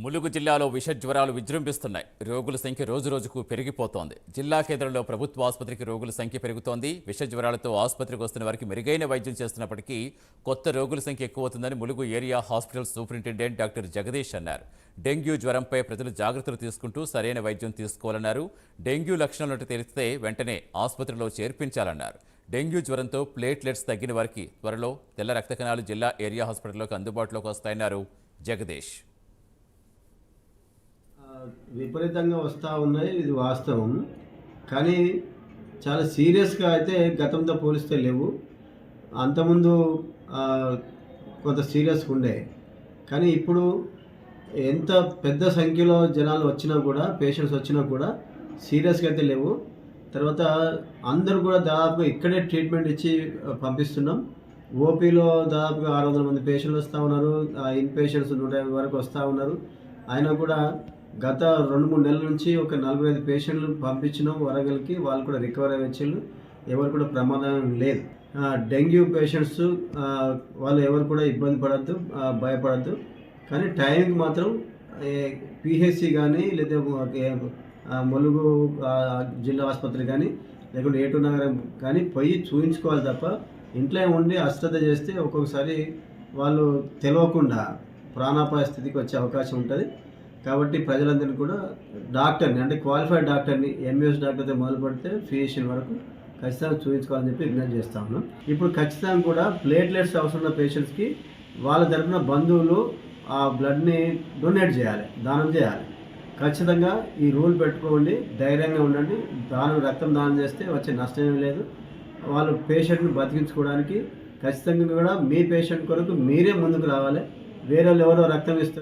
ములుగు జిల్లాలో విష జ్వరాలు విజృంభిస్తున్నాయి. రోగుల సంఖ్య రోజురోజుకు పెరిగిపోతోంది. జిల్లా కేంద్రంలో ప్రభుత్వ ఆసుపత్రికి రోగుల సంఖ్య పెరుగుతోంది. విష జ్వరాలతో ఆసుపత్రికి వస్తున్న వారికి మెరుగైన వైద్యం చేస్తున్నప్పటికీ కొత్త రోగుల సంఖ్య ఎక్కువవుతుందని Mulugu area hospital superintendent doctor Jagadish అన్నారు. డెంగ్యూ జ్వరంపై ప్రజలు జాగ్రత్తలు తీసుకుంటూ సరైన వైద్యం తీసుకోవాలన్నారు. డెంగ్యూ లక్షణాలు తెలిస్తే వెంటనే ఆసుపత్రిలో చేర్పించాలన్నారు. డెంగ్యూ జ్వరంతో ప్లేట్లెట్స్ తగ్గిన వారికి త్వరలో తెల్ల రక్త కణాలు జిల్లా ఏరియా హాస్పిటల్లోకి అందుబాటులోకి వస్తాయన్నారు జగదీష్. విపరీతంగా వస్తూ ఉన్నాయి, ఇది వాస్తవం. కానీ చాలా సీరియస్గా అయితే గతంతో పోలిస్తే లేవు. అంతకుముందు కొంత సీరియస్గా ఉండే, కానీ ఇప్పుడు ఎంత పెద్ద సంఖ్యలో జనాలు వచ్చినా కూడా, పేషెంట్స్ వచ్చినా కూడా సీరియస్గా అయితే లేవు. తర్వాత అందరూ కూడా దాదాపుగా ఇక్కడే ట్రీట్మెంట్ ఇచ్చి పంపిస్తున్నాం. ఓపీలో దాదాపుగా 600 మంది పేషెంట్లు వస్తూ ఉన్నారు. ఇన్ పేషెంట్స్ 150 వరకు వస్తూ ఉన్నారు. అయినా కూడా గత 2-3 నెలల నుంచి ఒక 45 పేషెంట్లు పంపించినాం వరంగల్కి. వాళ్ళు కూడా రికవర్ అయ్యేళ్ళు, ఎవరు కూడా ప్రమాదం లేదు. డెంగ్యూ పేషెంట్స్ వాళ్ళు ఎవరు కూడా ఇబ్బంది పడద్దు, భయపడద్దు. కానీ టైంకి మాత్రం పిహెచ్సి కానీ లేదా ములుగు జిల్లా ఆసుపత్రి కానీ లేకుంటే ఏటూరు నగరం కానీ పోయి చూయించుకోవాలి తప్ప ఇంట్లో ఉండి అశ్రద్ధ చేస్తే ఒక్కొక్కసారి వాళ్ళు తెలియకుండా ప్రాణాపాయ స్థితికి వచ్చే అవకాశం ఉంటుంది. కాబట్టి ప్రజలందరినీ కూడా డాక్టర్ని, అంటే క్వాలిఫైడ్ డాక్టర్ని, ఎంబీఎస్ డాక్టర్తో మొదలు పెడితే ఫిజిషియన్ వరకు ఖచ్చితంగా చూపించుకోవాలని చెప్పి విజ్ఞప్తి చేస్తా ఉన్నాం. ఇప్పుడు ఖచ్చితంగా కూడా ప్లేట్లెట్స్ అవసరం ఉన్న పేషెంట్స్కి వాళ్ళ తరఫున బంధువులు ఆ బ్లడ్ని డొనేట్ చేయాలి, దానం చేయాలి. ఖచ్చితంగా ఈ రూల్ పెట్టుకోండి, ధైర్యంగా ఉండండి. రక్తం దానం చేస్తే వచ్చే నష్టం లేదు. వాళ్ళు పేషెంట్ని బతికించుకోవడానికి ఖచ్చితంగా కూడా మీ పేషెంట్ కొరకు మీరే ముందుకు రావాలి. వేరే వాళ్ళు ఎవరో రక్తం ఇస్తారు